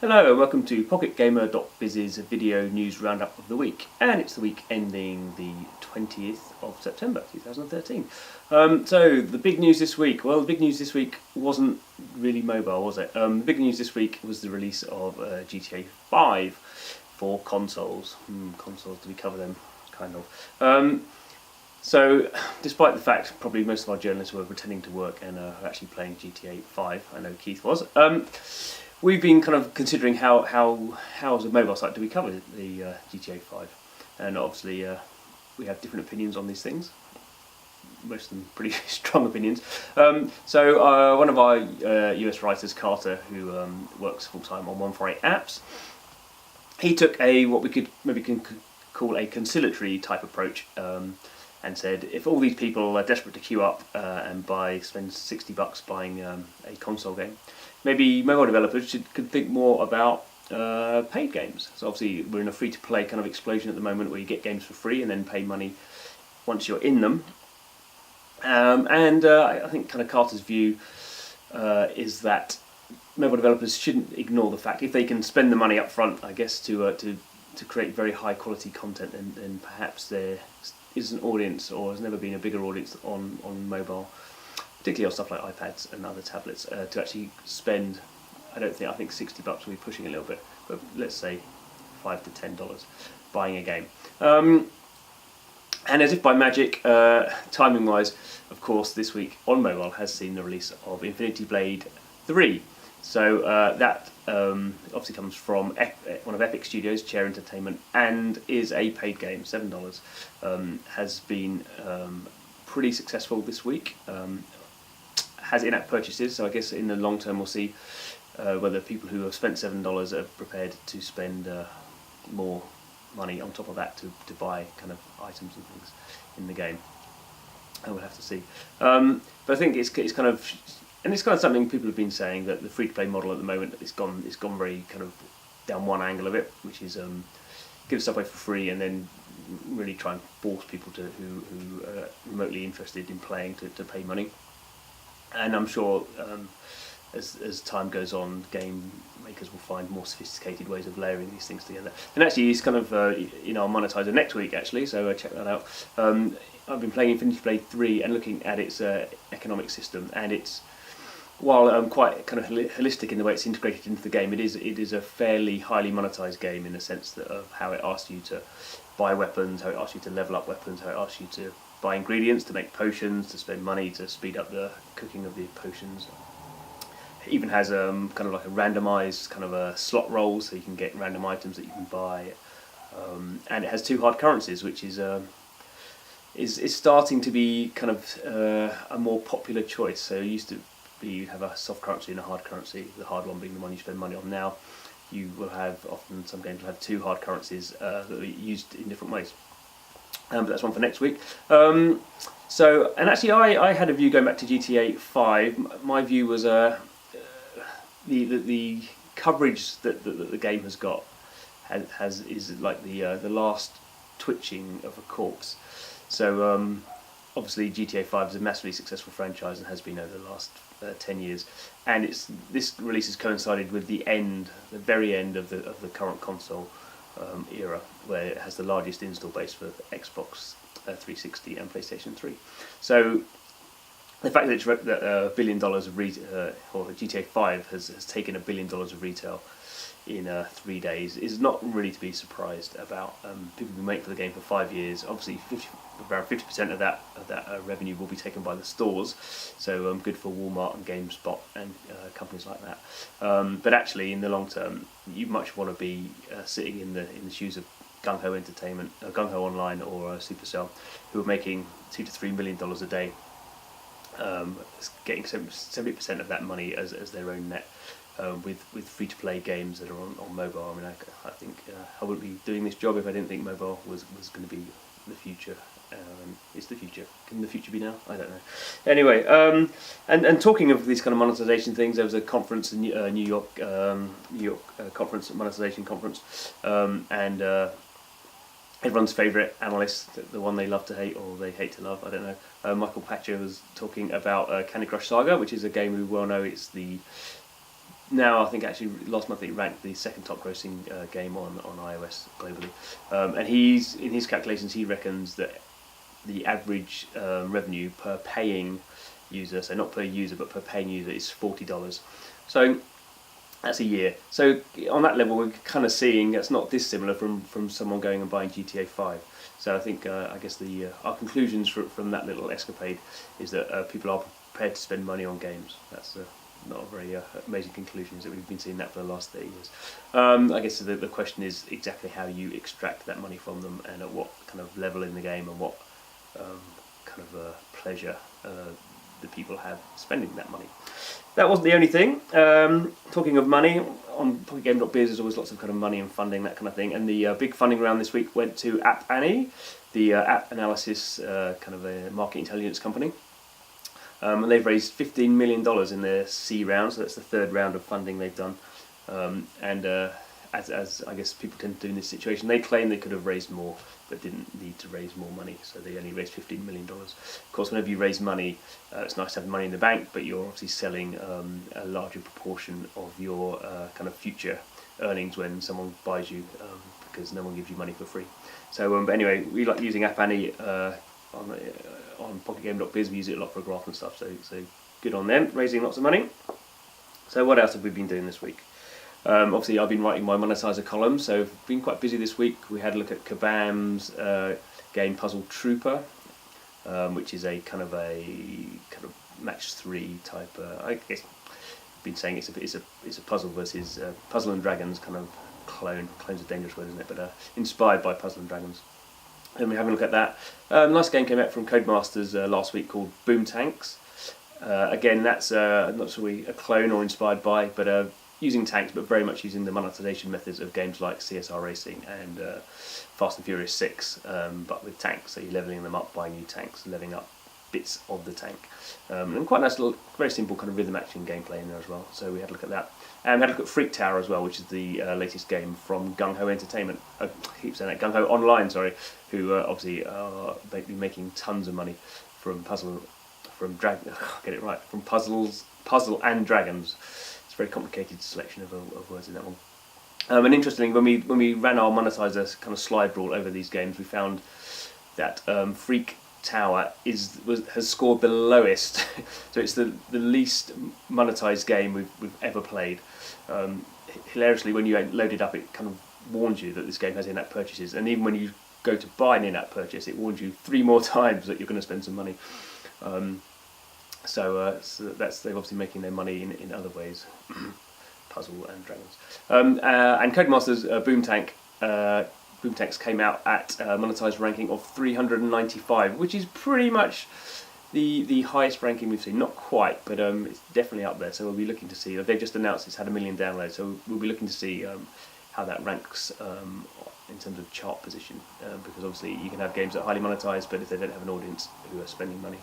Hello and welcome to PocketGamer.biz's video news roundup of the week, and it's the week ending the 20th of September 2013. So the big news this week, well, the big news this week wasn't really mobile, was it? The big news this week was the release of GTA 5 for consoles. Consoles, do we cover them? Kind of. So, despite the fact probably most of our journalists were returning to work and actually playing GTA 5, I know Keith was, we've been kind of considering how as a mobile site do we cover the GTA 5, and obviously we have different opinions on these things. Most of them pretty strong opinions. So one of our US writers, Carter, who works full time on 148 Apps, he took what we could maybe call a conciliatory type approach, and said if all these people are desperate to queue up and spend $60 buying a console game, maybe mobile developers could think more about paid games. So obviously we're in a free-to-play kind of explosion at the moment where you get games for free and then pay money once you're in them. I think kind of Carter's view is that mobile developers shouldn't ignore the fact if they can spend the money up front, I guess, to create very high quality content, and perhaps there is an audience, or has never been a bigger audience on mobile, particularly on stuff like iPads and other tablets, to actually spend. I think $60 will be pushing a little bit, but let's say $5 to $10 buying a game. And as if by magic, timing wise, of course, this week on mobile has seen the release of Infinity Blade 3. So that obviously comes from one of Epic Studios, Chair Entertainment, and is a paid game, $7. Has been pretty successful this week. Has in-app purchases, so I guess in the long term we'll see whether people who have spent $7 are prepared to spend more money on top of that to buy kind of items and things in the game. And we'll have to see. But I think it's kind of. And it's kind of something people have been saying, that the free-to-play model at the moment it's gone very kind of down one angle of it, which is give stuff away for free and then really try and force people who are remotely interested in playing to pay money. And I'm sure as time goes on, game makers will find more sophisticated ways of layering these things together. And actually, it's kind of in our Monetizer next week actually, so check that out. I've been playing Infinity Blade 3 and looking at its economic system, and it's, while quite kind of holistic in the way it's integrated into the game, it is a fairly highly monetized game in the sense of how it asks you to buy weapons, how it asks you to level up weapons, how it asks you to buy ingredients to make potions, to spend money to speed up the cooking of the potions. It even has kind of like a randomized kind of a slot roll, so you can get random items that you can buy, and it has 2 hard currencies, which is starting to be kind of a more popular choice. So it used to you have a soft currency and a hard currency, the hard one being the one you spend money on. Now you will have, often some games will have 2 hard currencies that are used in different ways. But that's one for next week. And actually I had a view going back to GTA 5. My view was the coverage that the game has got is like the last twitching of a corpse. So obviously GTA 5 is a massively successful franchise and has been over the last 10 years, and this release has coincided with the very end of the current console era, where it has the largest install base for Xbox 360 and PlayStation 3. So the fact that it's that $1 billion of retail, or GTA 5 has taken $1 billion of retail in 3 days, is not really to be surprised about. People have been waiting for the game for 5 years. Obviously, around 50% of that revenue will be taken by the stores, so good for Walmart and GameSpot and companies like that. But actually, in the long term, you much want to be sitting in the shoes of Gung Ho Entertainment, Gung Ho Online, or Supercell, who are making $2 to $3 million a day, getting 70% of that money as their own net. With free-to-play games that are on mobile. I mean, I think I wouldn't be doing this job if I didn't think mobile was going to be the future. It's the future. Can the future be now? I don't know. Anyway, and talking of these kind of monetization things, there was a conference in New York conference, monetization conference, and everyone's favourite analyst, the one they love to hate or they hate to love, I don't know. Michael Patcher was talking about Candy Crush Saga, which is a game we well know it's the now I think actually last month it ranked the second top grossing game on iOS globally, and he's in his calculations he reckons that the average revenue per paying user, so not per user but per paying user, is $40. So that's a year. So on that level, we're kind of seeing that's not dissimilar from someone going and buying GTA 5. So I think I guess our conclusions from that little escapade is that people are prepared to spend money on games. That's not a very amazing conclusion, is that we've been seeing that for the last 30 years. I guess the question is exactly how you extract that money from them, and at what kind of level in the game, and what kind of pleasure the people have spending that money. That wasn't the only thing. Talking of money, on PocketGame.biz there's always lots of kind of money and funding, that kind of thing, and the big funding round this week went to App Annie, the app analysis kind of a market intelligence company. And they've raised $15 million in their C round, so that's the third round of funding they've done. As I guess people tend to do in this situation, they claim they could have raised more, but didn't need to raise more money, so they only raised $15 million. Of course, whenever you raise money, it's nice to have money in the bank, but you're obviously selling a larger proportion of your kind of future earnings when someone buys you, because no one gives you money for free. So, but anyway, we like using App Annie on PocketGame.biz. We use it a lot for graph and stuff, so good on them, raising lots of money. So what else have we been doing this week? Obviously I've been writing my Monetizer column, so I've been quite busy this week. We had a look at Kabam's game Puzzle Trooper, which is a kind of match 3 type. I guess I've been saying it's a puzzle versus Puzzle and Dragons kind of clone. Clone's a dangerous word, isn't it? But inspired by Puzzle and Dragons. And we have a look at that. Nice game came out from Codemasters last week called Boom Tanks. Again, that's not really a clone or inspired by, but using tanks, but very much using the monetization methods of games like CSR Racing and Fast and Furious 6, but with tanks. So you're leveling them up, buying new tanks, leveling up bits of the tank. And quite nice little, very simple kind of rhythm action gameplay in there as well. So we had a look at that. And we had a look at Freak Tower as well, which is the latest game from Gung Ho Entertainment. I keep saying that, Gung Ho Online, sorry, who obviously are making tons of money from Puzzle and Dragons. It's a very complicated selection of words in that one. And interestingly, when we ran our Monetizer kind of slide rule over these games, we found that Freak Tower has scored the lowest. So it's the least monetized game we've ever played. Hilariously, when you load it up, it kind of warns you that this game has in-app purchases, and even when you go to buy an in-app purchase, it warns you 3 more times that you're going to spend some money. So that's, they're obviously making their money in other ways. Puzzle and Dragons. And Codemasters Boom Tanks came out at a monetized ranking of 395, which is pretty much the highest ranking we've seen. Not quite, but it's definitely up there. So we'll be looking to see. They've just announced it's had 1 million downloads, so we'll be looking to see how that ranks in terms of chart position. Because obviously you can have games that are highly monetized, but if they don't have an audience who are spending money,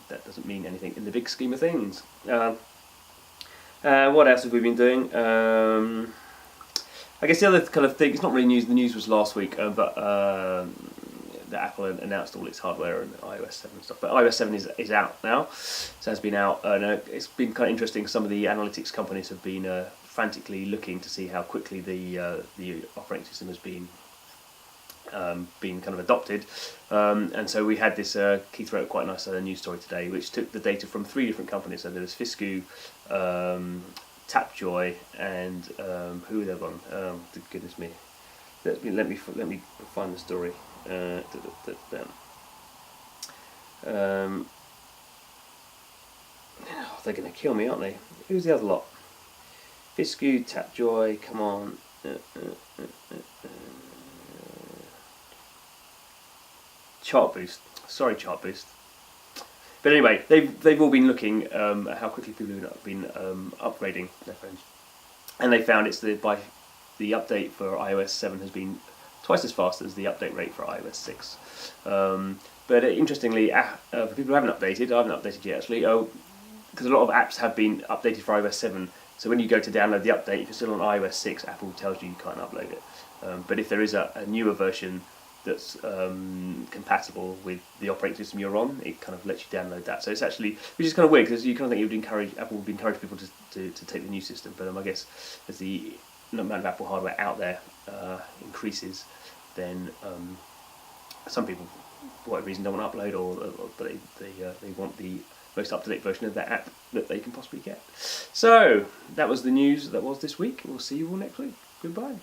that doesn't mean anything in the big scheme of things. What else have we been doing? I guess the other kind of thing, it's not really news, the news was last week, but that Apple announced all its hardware and iOS 7 and stuff. But iOS 7 is out now, so it's been out, and it's been kind of interesting. Some of the analytics companies have been frantically looking to see how quickly the operating system has been kind of adopted, and so we had this. Keith wrote quite a nice news story today, which took the data from 3 different companies. So there was Fisku, Tapjoy, and who were the other one? Goodness me! Let me find the story. They're going to kill me, aren't they? Who's the other lot? Fisku, Tapjoy. Come on. Chartboost. Sorry, Chartboost. But anyway, they've all been looking at how quickly people have been upgrading their phones, and they found the update for iOS 7 has been twice as fast as the update rate for iOS 6. But interestingly, for people who haven't updated, I haven't updated yet actually, because a lot of apps have been updated for iOS 7. So when you go to download the update, if you're still on iOS 6, Apple tells you can't upload it. But if there is a newer version that's compatible with the operating system you're on, it kind of lets you download that. So it's actually, which is kind of weird because you kind of think Apple would encourage people to take the new system, but I guess as the amount of Apple hardware out there increases, then some people, for whatever reason, don't want to upload, but they want the most up-to-date version of that app that they can possibly get. So that was the news that was this week. We'll see you all next week. Goodbye.